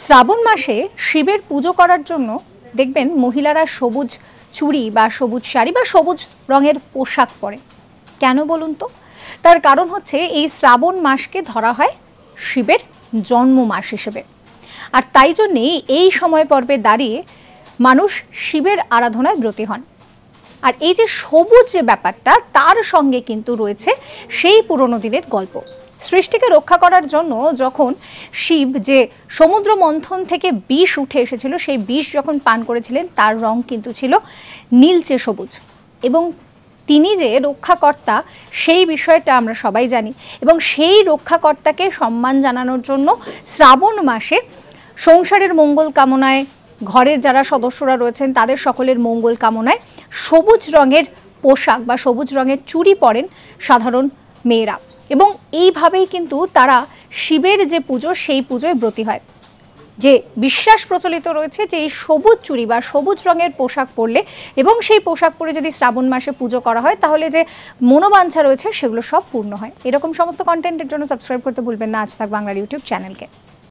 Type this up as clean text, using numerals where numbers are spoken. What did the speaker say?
শ্রাবণ মাসে শিবের পুজো করার জন্য দেখবেন মহিলারা সবুজ চুড়ি বা সবুজ শাড়ি বা সবুজ রঙের পোশাক পরে। কেন বলুন তো? তার কারণ হচ্ছে এই শ্রাবণ মাসকে ধরা হয় শিবের জন্ম মাস হিসেবে। আর তাই জন্যেই এই সময় পর্বে দাঁড়িয়ে মানুষ শিবের আরাধনায় ব্রতী হন। আর এই যে সবুজ যে ব্যাপারটা, তার সঙ্গে কিন্তু রয়েছে সেই পুরনো দিনের গল্প। সৃষ্টিকে রক্ষা করার জন্য যখন শিব যে সমুদ্র মন্থন থেকে বিষ উঠে এসেছিল, সেই বিষ যখন পান করেছিলেন তার রং কিন্তু ছিল নীলচে সবুজ। এবং তিনি যে রক্ষাকর্তা সেই বিষয়টা আমরা সবাই জানি। এবং সেই রক্ষাকর্তাকে সম্মান জানানোর জন্য শ্রাবণ মাসে সংসারের মঙ্গল কামনায়, ঘরের যারা সদস্যরা রয়েছেন তাদের সকলের মঙ্গল কামনায় সবুজ রঙের পোশাক বা সবুজ রঙের চুড়ি পরেন সাধারণ মেয়েরা। এবং এইভাবেই কিন্তু তারা শিবের যে পুজো, সেই পুজোয় ব্রতী হয়। যে বিশ্বাস প্রচলিত রয়েছে যে এই সবুজ চুড়ি বা সবুজ রঙের পোশাক পরলে এবং সেই পোশাক পরে যদি শ্রাবণ মাসে পুজো করা হয়, তাহলে যে মনোবাঞ্ছা রয়েছে সেগুলো সব পূর্ণ হয়। এরকম সমস্ত কন্টেন্টের জন্য সাবস্ক্রাইব করতে ভুলবেন না আজ তাক বাংলার ইউটিউব চ্যানেলকে।